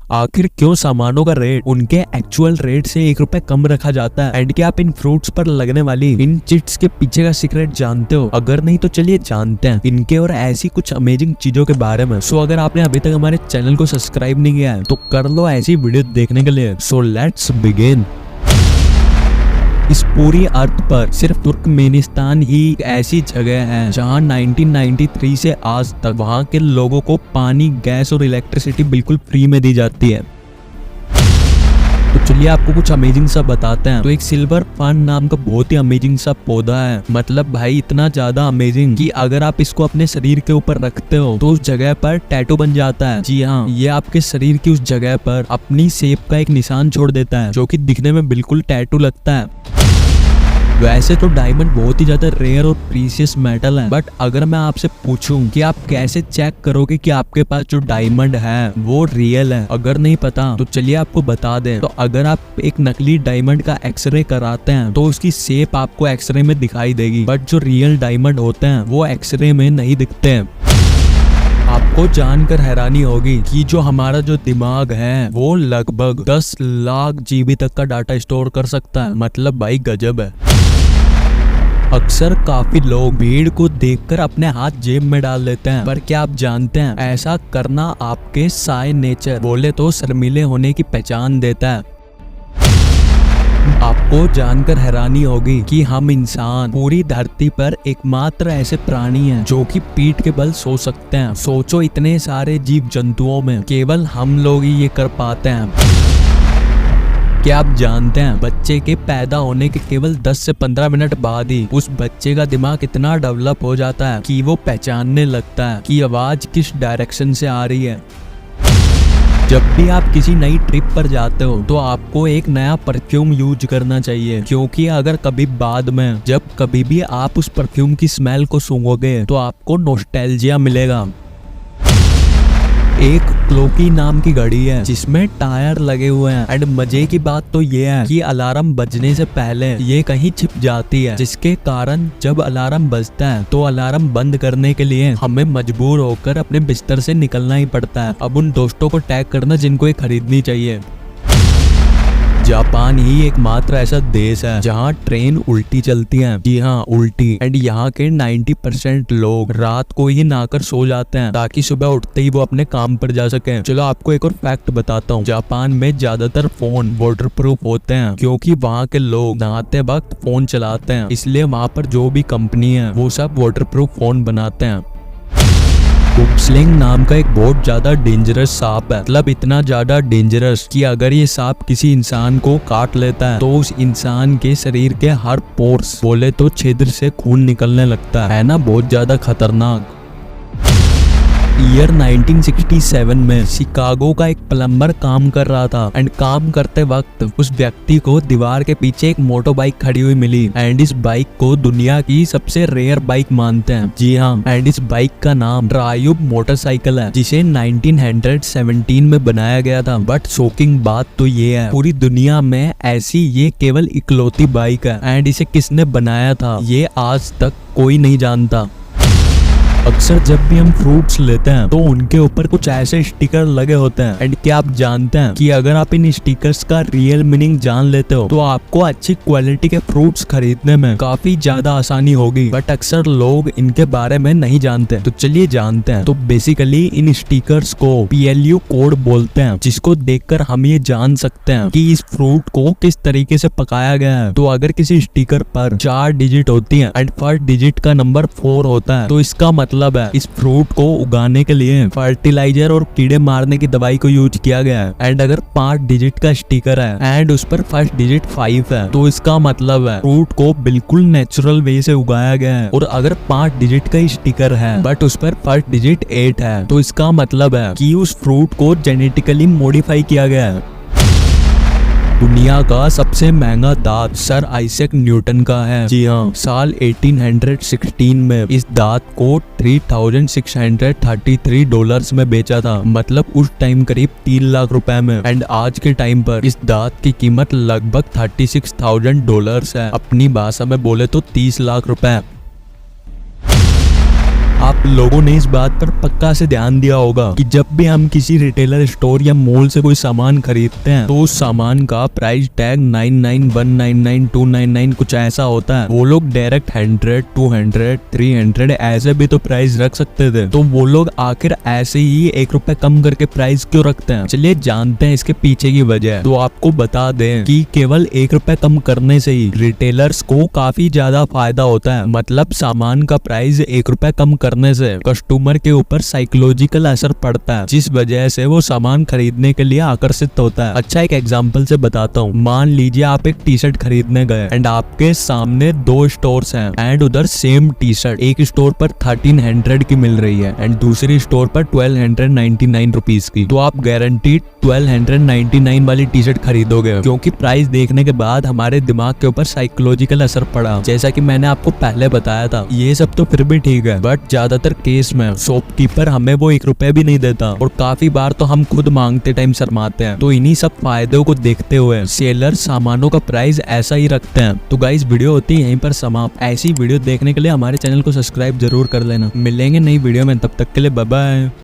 आखिर क्यों सामानों का रेट उनके एक्चुअल रेट से 1 रुपए कम रखा जाता है? एंड क्या आप इन फ्रूट्स पर लगने वाली इन चिट्स के पीछे का सीक्रेट जानते हो? अगर नहीं तो चलिए जानते हैं इनके और ऐसी कुछ अमेजिंग चीजों के बारे में। सो अगर आपने अभी तक हमारे चैनल को सब्सक्राइब नहीं किया है तो कर लो ऐसी वीडियो देखने के लिए। So let's begin. इस पूरी अर्थ पर सिर्फ तुर्कमेनिस्तान ही एक ऐसी जगह है जहां 1993 से आज तक वहां के लोगों को पानी, गैस और इलेक्ट्रिसिटी बिल्कुल फ्री में दी जाती है। तो चलिए आपको कुछ अमेजिंग सा बताते हैं। तो एक सिल्वर फर्न नाम का बहुत ही अमेजिंग सा पौधा है। मतलब भाई इतना ज्यादा अमेजिंग कि अगर आप इसको अपने शरीर के ऊपर रखते हो तो उस जगह पर टैटू बन जाता है। जी हाँ, ये आपके शरीर की उस जगह पर अपनी शेप का एक निशान छोड़ देता है जो कि दिखने में बिल्कुल टैटू लगता है। वैसे तो डायमंड बहुत ही ज्यादा रेयर और प्रीशियस मेटल है, बट अगर मैं आपसे पूछूं कि आप कैसे चेक करोगे कि आपके पास जो डायमंड है वो रियल है, अगर नहीं पता तो चलिए आपको बता दें। तो अगर आप एक नकली डायमंड का एक्सरे कराते हैं तो उसकी शेप आपको एक्सरे में दिखाई देगी, बट जो रियल डायमंड होते हैं वो एक्सरे में नहीं दिखते हैं। आपको जानकर हैरानी होगी कि जो हमारा जो दिमाग है वो लगभग 10 लाख जीबी तक का डाटा स्टोर कर सकता है। मतलब भाई गजब है। अक्सर काफी लोग भीड़ को देखकर अपने हाथ जेब में डाल लेते हैं, पर क्या आप जानते हैं ऐसा करना आपके साय नेचर बोले तो शर्मीले होने की पहचान देता है। आपको जानकर हैरानी होगी कि हम इंसान पूरी धरती पर एकमात्र ऐसे प्राणी हैं जो कि पीठ के बल सो सकते हैं। सोचो इतने सारे जीव जंतुओं में केवल हम लोग ही ये कर पाते हैं। क्या आप जानते हैं बच्चे के पैदा होने के केवल 10 से 15 मिनट बाद ही उस बच्चे का दिमाग इतना डेवलप हो जाता है कि वो पहचानने लगता है कि आवाज किस डायरेक्शन से आ रही है। जब भी आप किसी नई ट्रिप पर जाते हो तो आपको एक नया परफ्यूम यूज करना चाहिए, क्योंकि अगर कभी बाद में जब कभी भी आप उस परफ्यूम की स्मेल को सूंघोगे तो आपको नॉस्टैल्जिया मिलेगा। एक क्लॉकी नाम की घड़ी है जिसमें टायर लगे हुए हैं, एंड मजे की बात तो ये है कि अलार्म बजने से पहले ये कहीं छिप जाती है, जिसके कारण जब अलार्म बजता है तो अलार्म बंद करने के लिए हमें मजबूर होकर अपने बिस्तर से निकलना ही पड़ता है। अब उन दोस्तों को टैग करना जिनको ये खरीदनी चाहिए। जापान ही एकमात्र ऐसा देश है जहाँ ट्रेन उल्टी चलती है। जी हाँ, उल्टी। एंड यहाँ के 90% लोग रात को ही नहाकर सो जाते हैं ताकि सुबह उठते ही वो अपने काम पर जा सके। चलो आपको एक और फैक्ट बताता हूँ। जापान में ज्यादातर फोन वाटरप्रूफ होते हैं क्योंकि वहाँ के लोग नहाते वक्त फोन चलाते हैं, इसलिए वहाँ पर जो भी कंपनी है वो सब वाटरप्रूफ फोन बनाते हैं। कुपस्लिंग नाम का एक बहुत ज्यादा डेंजरस सांप है। मतलब इतना ज्यादा डेंजरस कि अगर ये सांप किसी इंसान को काट लेता है तो उस इंसान के शरीर के हर पोर्स बोले तो छिद्र से खून निकलने लगता है ना, बहुत ज्यादा खतरनाक। ईयर 1967 में शिकागो का एक प्लम्बर काम कर रहा था, एंड काम करते वक्त उस व्यक्ति को दीवार के पीछे एक मोटर बाइक खड़ी हुई मिली, एंड इस बाइक को दुनिया की सबसे रेयर बाइक मानते हैं। जी हाँ, एंड इस बाइक का नाम ट्रायूब मोटरसाइकिल है जिसे 1917 में बनाया गया था। बट शॉकिंग बात तो ये है पूरी दुनिया में ऐसी ये केवल इकलौती बाइक है, एंड इसे किसने बनाया था ये आज तक कोई नहीं जानता। अक्सर जब भी हम फ्रूट्स लेते हैं तो उनके ऊपर कुछ ऐसे स्टिकर लगे होते हैं, एंड क्या आप जानते हैं कि अगर आप इन स्टिकर्स का रियल मीनिंग जान लेते हो तो आपको अच्छी क्वालिटी के फ्रूट्स खरीदने में काफी ज्यादा आसानी होगी। बट अक्सर लोग इनके बारे में नहीं जानते, तो चलिए जानते हैं। तो बेसिकली इन स्टिकर्स को PLU कोड बोलते हैं, जिसको देखकर हम ये जान सकते हैं कि इस फ्रूट को किस तरीके से पकाया गया है। तो अगर किसी स्टिकर पर 4 डिजिट होती है एंड फर्स्ट डिजिट का नंबर 4 होता है तो इसका मतलब है इस फ्रूट को उगाने के लिए फर्टिलाइजर और कीड़े मारने की दवाई को यूज किया गया है। एंड अगर 5 डिजिट का स्टिकर है एंड उस पर फर्स्ट डिजिट 5 है तो इसका मतलब है फ्रूट को बिल्कुल नेचुरल वे से उगाया गया है। और अगर 5 डिजिट का स्टिकर है बट उस पर फर्स्ट डिजिट 8 है तो इसका मतलब है कि उस फ्रूट को जेनेटिकली मॉडिफाई किया गया है। दुनिया का सबसे महंगा दांत सर आइजैक न्यूटन का है। जी हाँ, साल 1816 में इस दांत को $3,633 में बेचा था। मतलब उस टाइम करीब 3 लाख रुपए में। एंड आज के टाइम पर इस दांत की कीमत लगभग $36,000 है। अपनी भाषा में बोले तो 30 लाख रुपए। आप लोगों ने इस बात पर पक्का से ध्यान दिया होगा कि जब भी हम किसी रिटेलर स्टोर या मॉल से कोई सामान खरीदते हैं तो उस सामान का प्राइस टैग 99, 199, 299 कुछ ऐसा होता है। वो लोग डायरेक्ट 100, 200, 300 ऐसे भी तो प्राइस रख सकते थे, तो वो लोग आखिर ऐसे ही 1 रुपए कम करके प्राइस क्यों रखते हैं? चलिए जानते हैं इसके पीछे की वजह। तो आपको बता दें कि केवल 1 रुपए कम करने से ही रिटेलर्स को काफी ज्यादा फायदा होता है। मतलब सामान का प्राइस 1 रुपए कम करने से कस्टमर के ऊपर साइकोलॉजिकल असर पड़ता है, जिस वजह से वो सामान खरीदने के लिए आकर्षित होता है। अच्छा एक एग्जांपल से बताता हूँ। मान लीजिए आप एक टी शर्ट खरीदने गए एंड आपके सामने 2 स्टोर्स हैं एंड उधर सेम टी शर्ट एक स्टोर पर 1300 की मिल रही है एंड दूसरी स्टोर पर 1299 रुपीज की। तो आप गारंटीड 1299 वाली टी शर्ट खरीदोगे, क्योंकि प्राइस देखने के बाद हमारे दिमाग के ऊपर साइकोलॉजिकल असर पड़ा। जैसा कि मैंने आपको पहले बताया था, ये सब तो फिर भी ठीक है, बट ज्यादातर केस में शॉपकीपर हमें वो 1 रुपए भी नहीं देता और काफी बार तो हम खुद मांगते टाइम शर्माते हैं। तो इन्हीं सब फायदों को देखते हुए सेलर सामानों का प्राइस ऐसा ही रखते हैं। तो गाइस वीडियो होती है यहीं पर समाप्त। ऐसी वीडियो देखने के लिए हमारे चैनल को सब्सक्राइब जरूर कर लेना। मिलेंगे नई वीडियो में, तब तक के लिए बाय बाय।